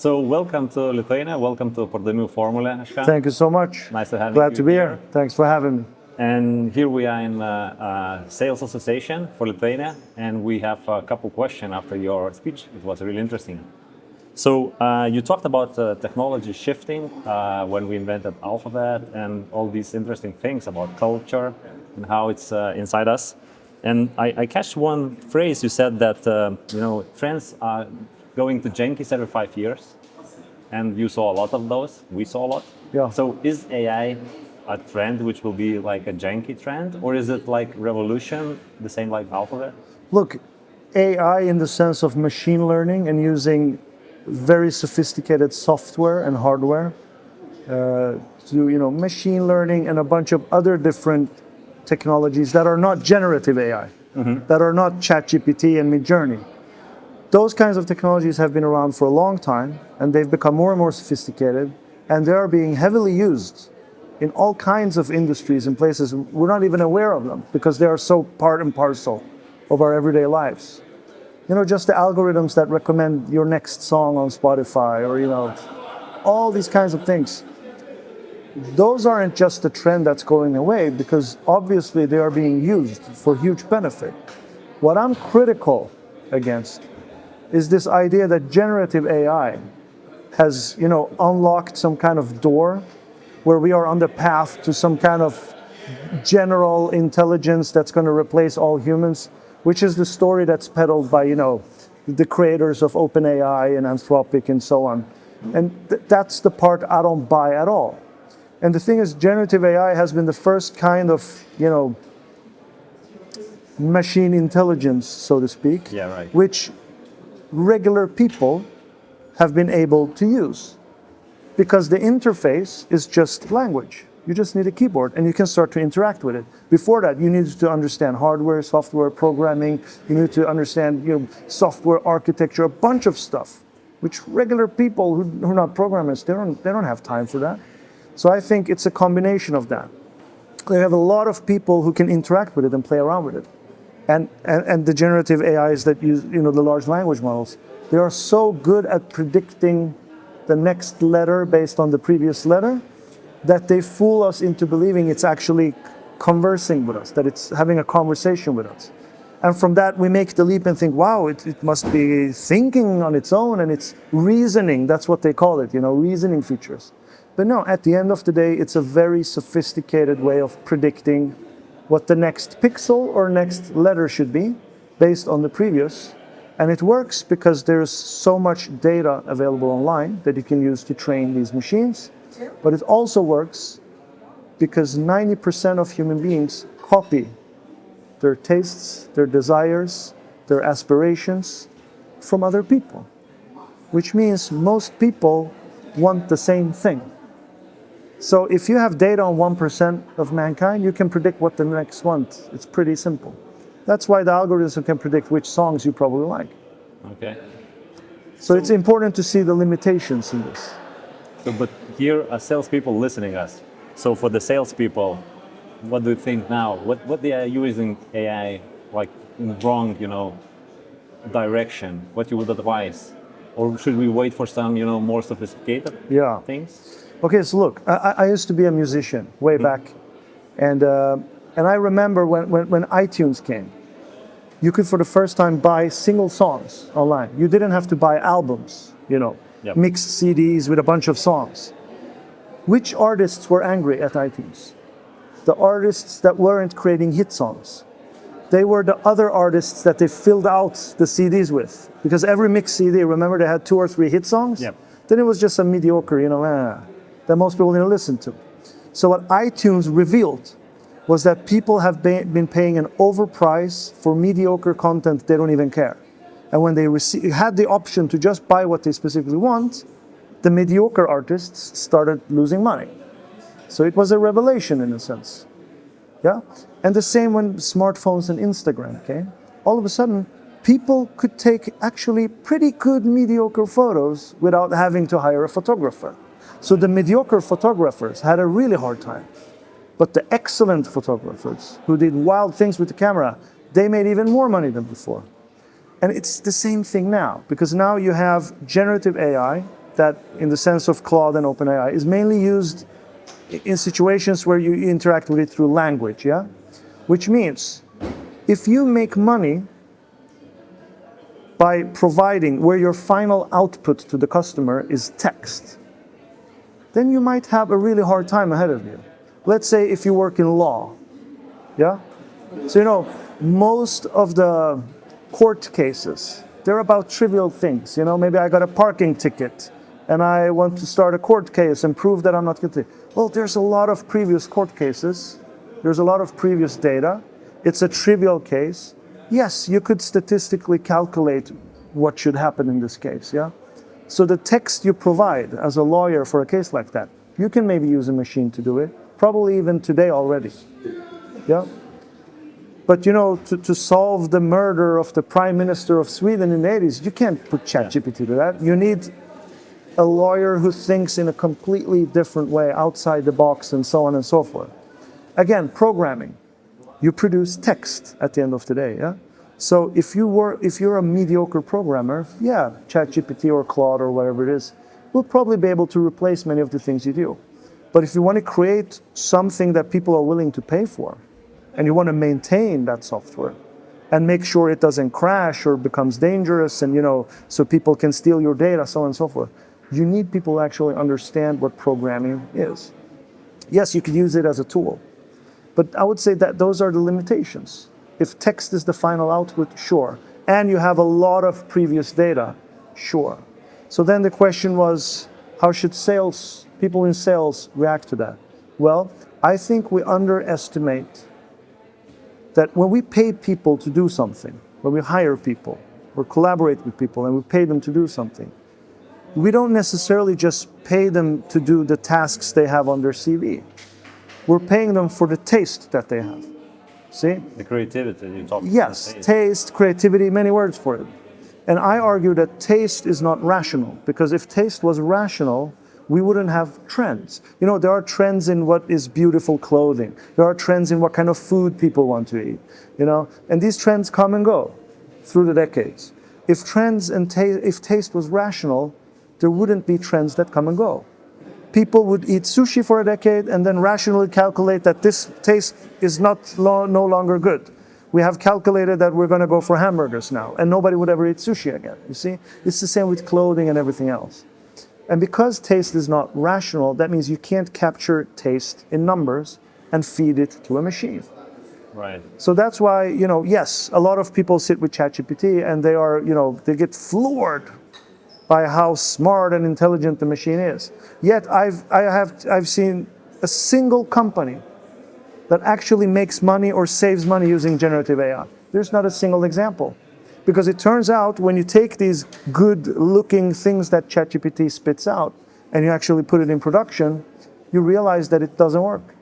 So welcome to Lithuania, welcome to Pardavimų formulė, Ashkan. Thank you so much. Nice to have you. Glad to be here. Thanks for having me. And here we are in Sales Association for Lithuania, and we have a couple questions after your speech. It was really interesting. So you talked about technology shifting when we invented alphabet and all these interesting things about culture and how it's inside us. And I catch one phrase you said that trends are going to Jenkins every 5 years, and you saw a lot of those. We saw a lot. Yeah. So is AI a trend which will be like a janky trend, or is it like revolution, the same like alphabet? Look, AI in the sense of machine learning and using very sophisticated software and hardware to machine learning and a bunch of other different technologies that are not generative AI, that are not ChatGPT and Midjourney. Those kinds of technologies have been around for a long time, and they've become more and more sophisticated, and they are being heavily used in all kinds of industries and places. We're not even aware of them because they are so part and parcel of our everyday lives. Just the algorithms that recommend your next song on Spotify, or all these kinds of things. Those aren't just a trend that's going away, because obviously they are being used for huge benefit. What I'm critical against is this idea that generative AI has, unlocked some kind of door where we are on the path to some kind of general intelligence that's going to replace all humans, which is the story that's peddled by, the creators of OpenAI and Anthropic and so on. And that's the part I don't buy at all. And the thing is, generative AI has been the first kind of, machine intelligence, so to speak, which regular people have been able to use, because the interface is just language. You just need a keyboard and you can start to interact with it. Before that, you needed to understand hardware, software, programming. You need to understand software architecture, a bunch of stuff, which regular people who are not programmers, they don't have time for that. So I think it's a combination of that. They have a lot of people who can interact with it and play around with it. And the generative AIs that use, the large language models, they are so good at predicting the next letter based on the previous letter that they fool us into believing it's actually conversing with us, that it's having a conversation with us. And from that, we make the leap and think, wow, it must be thinking on its own, and it's reasoning. That's what they call it, reasoning features. But no, at the end of the day, it's a very sophisticated way of predicting what the next pixel or next letter should be based on the previous. And it works because there's so much data available online that you can use to train these machines. But it also works because 90% of human beings copy their tastes, their desires, their aspirations from other people, which means most people want the same thing. So if you have data on 1% of mankind, you can predict what the next wants. It's pretty simple. That's why the algorithm can predict which songs you probably like. Okay. So it's important to see the limitations in this. So, but here are salespeople listening us. So for the salespeople, what do you think now? What they are using AI like in wrong, direction? What you would advise? Or should we wait for some, more sophisticated things? Okay, so look, I used to be a musician way back, and I remember when iTunes came, you could for the first time buy single songs online. You didn't have to buy albums, mixed CDs with a bunch of songs. Which artists were angry at iTunes? The artists that weren't creating hit songs. They were the other artists that they filled out the CDs with, because every mixed CD, remember, they had 2 or 3 hit songs? Yep. Then it was just a mediocre, that most people didn't listen to. So what iTunes revealed was that people have been paying an overprice for mediocre content they don't even care. And when they had the option to just buy what they specifically want, the mediocre artists started losing money. So it was a revelation in a sense. Yeah? And the same when smartphones and Instagram came. All of a sudden, people could take actually pretty good mediocre photos without having to hire a photographer. So the mediocre photographers had a really hard time. But the excellent photographers who did wild things with the camera, they made even more money than before. And it's the same thing now, because now you have generative AI that in the sense of Claude and OpenAI, is mainly used in situations where you interact with it through language, yeah? Which means if you make money by providing where your final output to the customer is text, then you might have a really hard time ahead of you. Let's say if you work in law, yeah? So you know, most of the court cases, they're about trivial things. You know, maybe I got a parking ticket and I want to start a court case and prove that I'm not guilty. Well, there's a lot of previous court cases. There's a lot of previous data. It's a trivial case. Yes, you could statistically calculate what should happen in this case, yeah? So the text you provide as a lawyer for a case like that, you can maybe use a machine to do it, probably even today already, yeah? But you know, to solve the murder of the Prime Minister of Sweden in the 80s, you can't put ChatGPT to that. You need a lawyer who thinks in a completely different way, outside the box, and so on and so forth. Again, programming. You produce text at the end of the day, yeah? So if you're a mediocre programmer, yeah, ChatGPT or Claude or whatever it is, will probably be able to replace many of the things you do. But if you want to create something that people are willing to pay for, and you want to maintain that software, and make sure it doesn't crash or becomes dangerous, and you know, so people can steal your data, so on and so forth, you need people to actually understand what programming is. Yes, you could use it as a tool, but I would say that those are the limitations. If text is the final output, sure. And you have a lot of previous data, sure. So then the question was, how should people in sales react to that? Well, I think we underestimate that when we pay people to do something, when we hire people or collaborate with people and we pay them to do something, we don't necessarily just pay them to do the tasks they have on their CV. We're paying them for the taste that they have. See? The creativity you talked about. Yes, taste, creativity, many words for it. And I argue that taste is not rational, because if taste was rational, we wouldn't have trends. You know, there are trends in what is beautiful clothing. There are trends in what kind of food people want to eat, you know? And these trends come and go through the decades. If taste was rational, there wouldn't be trends that come and go. People would eat sushi for a decade and then rationally calculate that this taste is no longer good. We have calculated that we're going to go for hamburgers now, and nobody would ever eat sushi again, you see? It's the same with clothing and everything else. And because taste is not rational, that means you can't capture taste in numbers and feed it to a machine. Right. So that's why, you know, yes, a lot of people sit with ChatGPT and they are, you know, they get floored by how smart and intelligent the machine is. Yet I've seen a single company that actually makes money or saves money using generative AI. There's not a single example. Because it turns out when you take these good-looking things that ChatGPT spits out and you actually put it in production, you realize that it doesn't work.